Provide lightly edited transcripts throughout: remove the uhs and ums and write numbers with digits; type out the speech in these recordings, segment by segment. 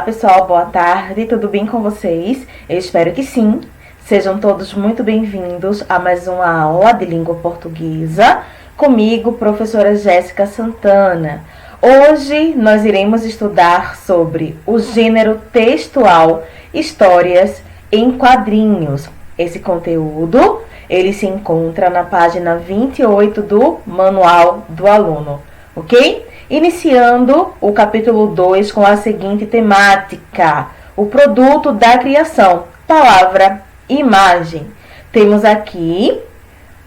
pessoal, boa tarde, tudo bem com vocês? Eu espero que sim. Sejam todos muito bem-vindos a mais uma aula de língua portuguesa comigo, professora Jéssica Santana. Hoje nós iremos estudar sobre o gênero textual Histórias em Quadrinhos. Esse conteúdo, ele se encontra na página 28 do Manual do Aluno, ok? Iniciando o capítulo 2 com a seguinte temática: o produto da criação, palavra, imagem. Temos aqui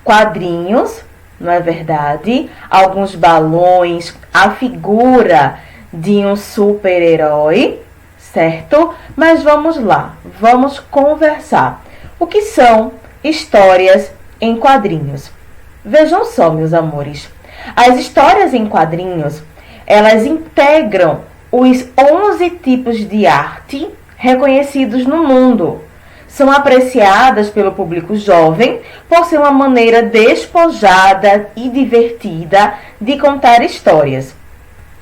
quadrinhos, não é verdade? Alguns balões, a figura de um super-herói, certo? Mas vamos lá, vamos conversar. O que são histórias em quadrinhos? Vejam só, meus amores. As histórias em quadrinhos, elas integram os 11 tipos de arte reconhecidos no mundo. São apreciadas pelo público jovem por ser uma maneira despojada e divertida de contar histórias.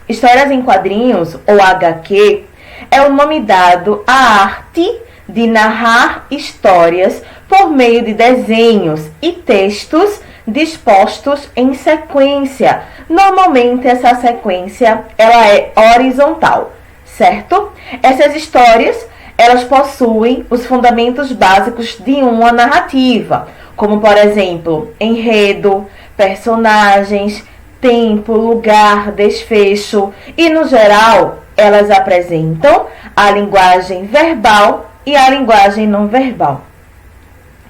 Histórias em quadrinhos, ou HQ, é o nome dado à arte de narrar histórias por meio de desenhos e textos dispostos em sequência. Normalmente essa sequência ela é horizontal, certo? Essas histórias elas possuem os fundamentos básicos de uma narrativa, como por exemplo, enredo, personagens, tempo, lugar, desfecho, e no geral elas apresentam a linguagem verbal e a linguagem não verbal.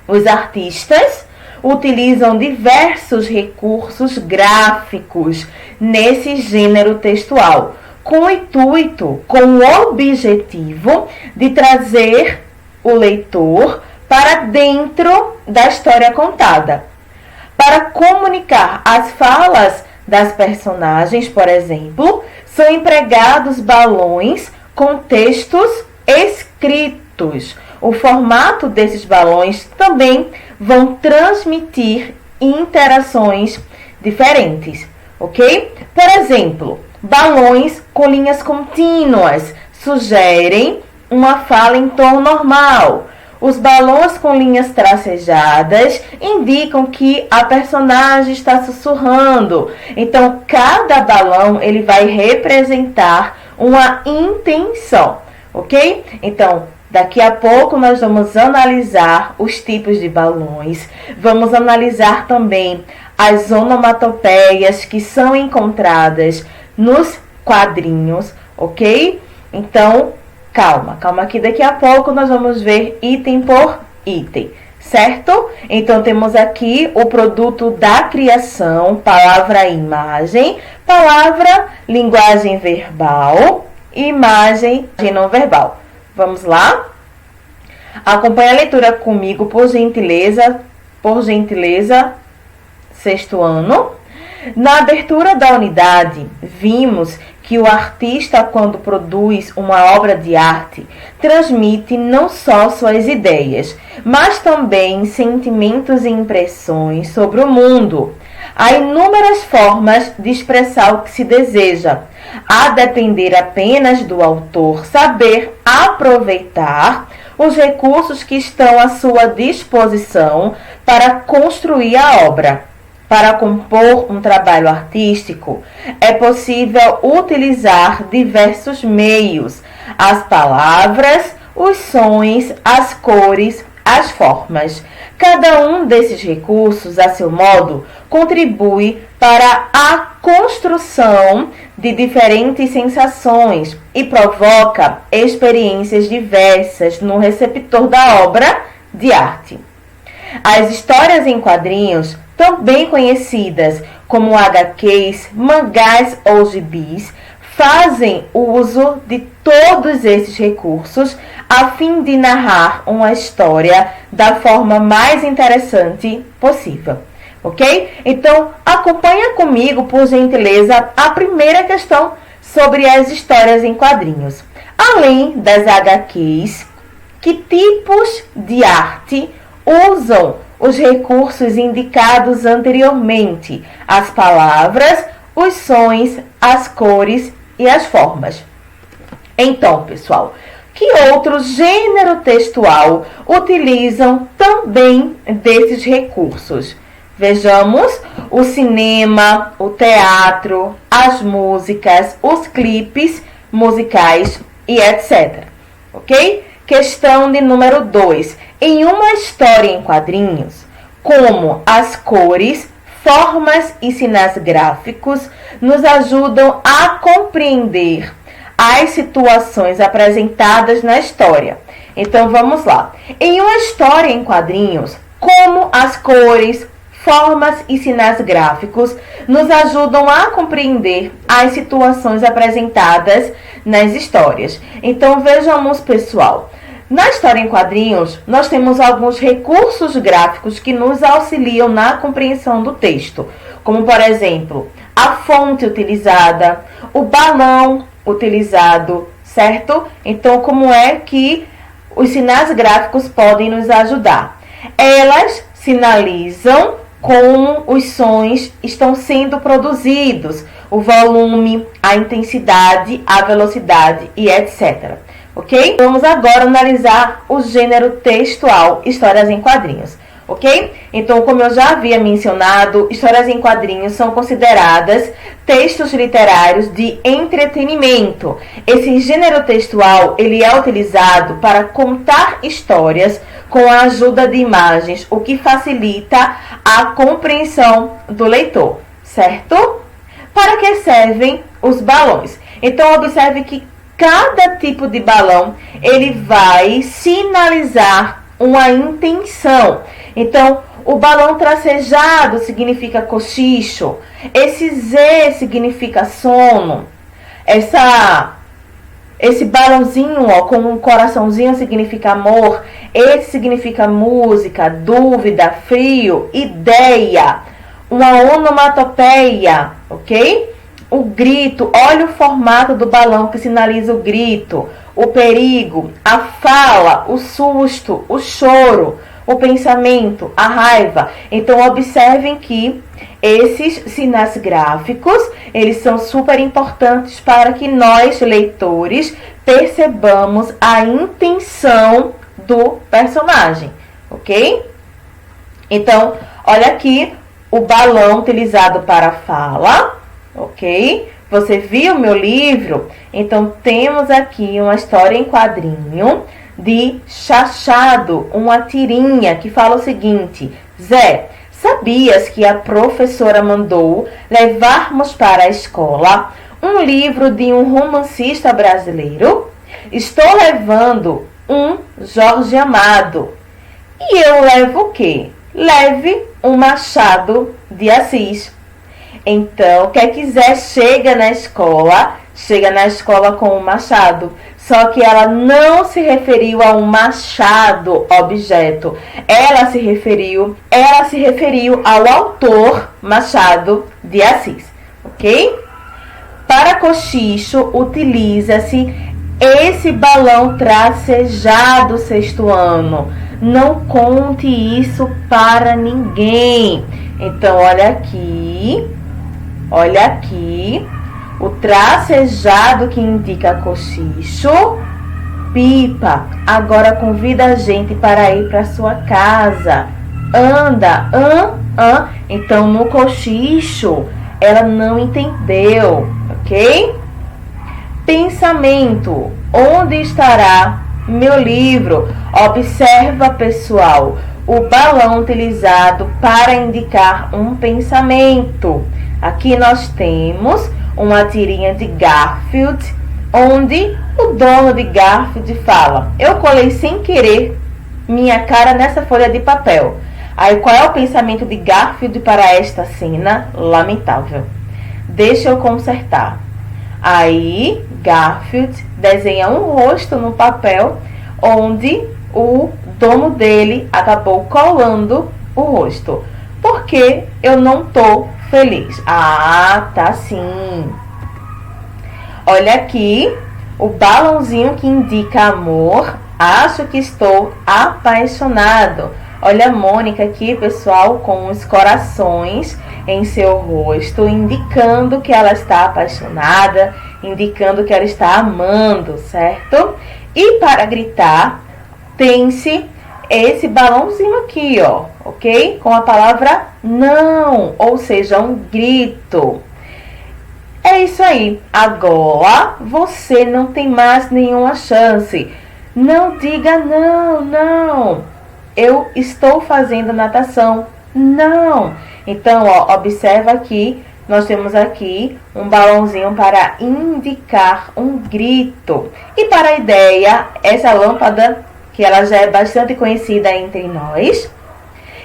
Os artistas utilizam diversos recursos gráficos nesse gênero textual, com o intuito, com o objetivo de trazer o leitor para dentro da história contada. Para comunicar as falas das personagens, por exemplo, são empregados balões com textos escritos. O formato desses balões também vão transmitir interações diferentes, ok? Por exemplo, balões com linhas contínuas sugerem uma fala em tom normal. Os balões com linhas tracejadas indicam que a personagem está sussurrando. Então, cada balão ele vai representar uma intenção, ok? Então, daqui a pouco nós vamos analisar os tipos de balões, vamos analisar também as onomatopeias que são encontradas nos quadrinhos, ok? Então, calma que daqui a pouco nós vamos ver item por item, certo? Então, temos aqui o produto da criação, palavra e imagem, palavra, linguagem verbal, imagem não verbal. Vamos lá? Acompanhe a leitura comigo, por gentileza, sexto ano. Na abertura da unidade, vimos que o artista, quando produz uma obra de arte, transmite não só suas ideias, mas também sentimentos e impressões sobre o mundo. Há inúmeras formas de expressar o que se deseja, a depender apenas do autor saber aproveitar os recursos que estão à sua disposição para construir a obra. Para compor um trabalho artístico, é possível utilizar diversos meios: as palavras, os sons, as cores, as formas. Cada um desses recursos, a seu modo, contribui para a construção de diferentes sensações e provoca experiências diversas no receptor da obra de arte. As histórias em quadrinhos, também conhecidas como HQs, mangás ou gibis, fazem uso de todos esses recursos a fim de narrar uma história da forma mais interessante possível, ok? Então, acompanha comigo, por gentileza, a primeira questão sobre as histórias em quadrinhos. Além das HQs, que tipos de arte usam os recursos indicados anteriormente: as palavras, os sons, as cores e as formas? Então, pessoal, que outro gênero textual utilizam também desses recursos? Vejamos o cinema, o teatro, as músicas, os clipes musicais e etc. Ok? Questão de número 2. Em uma história em quadrinhos, como as cores, formas e sinais gráficos nos ajudam a compreender as situações apresentadas na história. Então vamos lá. Em uma história em quadrinhos, como as cores, formas e sinais gráficos nos ajudam a compreender as situações apresentadas nas histórias. Então vejamos, pessoal. Na história em quadrinhos, nós temos alguns recursos gráficos que nos auxiliam na compreensão do texto, como, por exemplo, a fonte utilizada, o balão utilizado, certo? Então, como é que os sinais gráficos podem nos ajudar? Elas sinalizam como os sons estão sendo produzidos, o volume, a intensidade, a velocidade e etc. Ok? Vamos agora analisar o gênero textual, histórias em quadrinhos. Ok? Então, como eu já havia mencionado, histórias em quadrinhos são consideradas textos literários de entretenimento. Esse gênero textual, ele é utilizado para contar histórias com a ajuda de imagens, o que facilita a compreensão do leitor, certo? Para que servem os balões? Então, observe que cada tipo de balão, ele vai sinalizar uma intenção. Então, o balão tracejado significa cochicho. Esse Z significa sono. Esse balãozinho, ó, com um coraçãozinho significa amor. Esse significa música, dúvida, frio, ideia. Uma onomatopeia, ok? O grito, olha o formato do balão que sinaliza o grito, o perigo, a fala, o susto, o choro, o pensamento, a raiva. Então, observem que esses sinais gráficos, eles são super importantes para que nós, leitores, percebamos a intenção do personagem, ok? Então, olha aqui o balão utilizado para a fala. Ok? Você viu meu livro? Então, temos aqui uma história em quadrinho de Chachado, uma tirinha que fala o seguinte: Zé, sabias que a professora mandou levarmos para a escola um livro de um romancista brasileiro? Estou levando um Jorge Amado. E eu levo o quê? Leve um Machado de Assis. Então, quer quiser, chega na escola com um machado. Só que ela não se referiu a um machado, objeto. Ela se referiu ao autor Machado de Assis, ok? Para cochicho, utiliza-se esse balão tracejado, sexto ano. Não conte isso para ninguém. Então, olha aqui, o tracejado que indica cochicho, pipa. Agora convida a gente para ir para sua casa. Anda, Então, no cochicho, ela não entendeu, ok? Pensamento. Onde estará meu livro? Observa, pessoal, o balão utilizado para indicar um pensamento. Aqui nós temos uma tirinha de Garfield, onde o dono de Garfield fala: eu colei sem querer minha cara nessa folha de papel. Aí qual é o pensamento de Garfield para esta cena? Lamentável. Deixa eu consertar. Aí Garfield desenha um rosto no papel, onde o dono dele acabou colando o rosto. Porque eu não tô feliz. Ah, tá sim. Olha aqui o balãozinho que indica amor. Acho que estou apaixonado. Olha a Mônica aqui, pessoal, com os corações em seu rosto, indicando que ela está apaixonada, indicando que ela está amando, certo? E para gritar, pense esse balãozinho aqui, ó, ok? Com a palavra não, ou seja, um grito. É isso aí. Agora você não tem mais nenhuma chance. Não diga não, não. Eu estou fazendo natação. Não. Então, ó, observa aqui. Nós temos aqui um balãozinho para indicar um grito. E para a ideia, essa lâmpada, que ela já é bastante conhecida entre nós.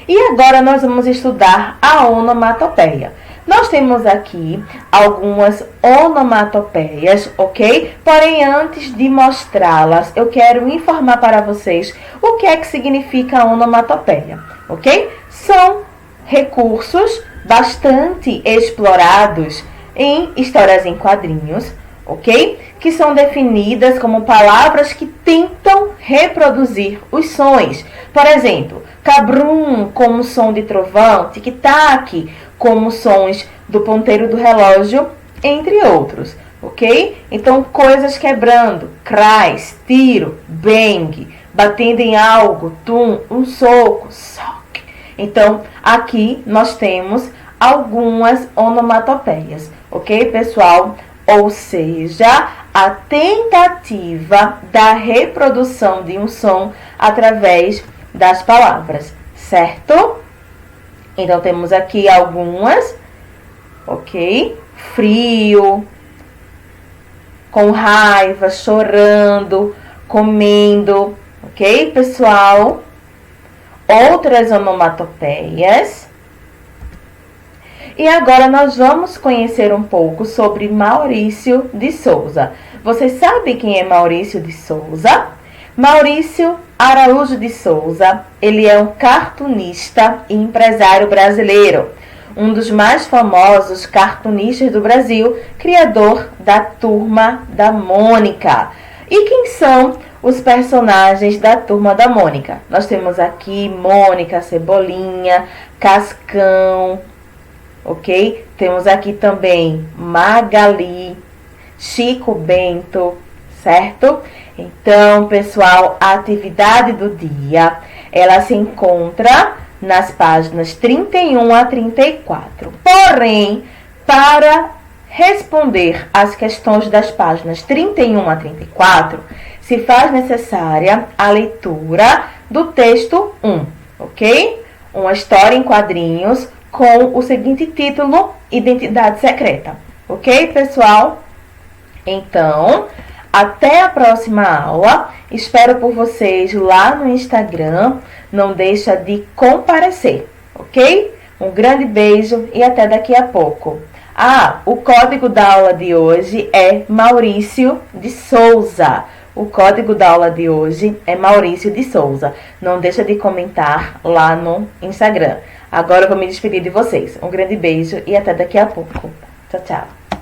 E agora nós vamos estudar a onomatopeia. Nós temos aqui algumas onomatopeias, ok? Porém, antes de mostrá-las, eu quero informar para vocês o que é que significa a onomatopeia, ok? São recursos bastante explorados em histórias em quadrinhos, ok? Que são definidas como palavras que tentam reproduzir os sons. Por exemplo, cabrum como som de trovão, tic-tac como sons do ponteiro do relógio, entre outros, ok? Então, coisas quebrando, crais, tiro, bang, batendo em algo, tum, um soco, sock. Então, aqui nós temos algumas onomatopeias, ok, pessoal? Ou seja, a tentativa da reprodução de um som através das palavras, certo? Então, temos aqui algumas, ok? Frio, com raiva, chorando, comendo, ok, pessoal? Outras onomatopeias. E agora nós vamos conhecer um pouco sobre Maurício de Souza. Você sabe quem é Maurício de Souza? Maurício Araújo de Souza, ele é um cartunista e empresário brasileiro, um dos mais famosos cartunistas do Brasil, criador da Turma da Mônica. E quem são os personagens da Turma da Mônica? Nós temos aqui Mônica, Cebolinha, Cascão, ok? Temos aqui também Magali, Chico Bento, certo? Então, pessoal, a atividade do dia, ela se encontra nas páginas 31 a 34. Porém, para responder às questões das páginas 31 a 34, se faz necessária a leitura do texto 1, ok? Uma história em quadrinhos com o seguinte título, Identidade Secreta. Ok, pessoal? Então, até a próxima aula. Espero por vocês lá no Instagram. Não deixa de comparecer, ok? Um grande beijo e até daqui a pouco. Ah, o código da aula de hoje é Maurício de Souza. O código da aula de hoje é Maurício de Souza. Não deixa de comentar lá no Instagram. Agora eu vou me despedir de vocês. Um grande beijo e até daqui a pouco. Tchau, tchau.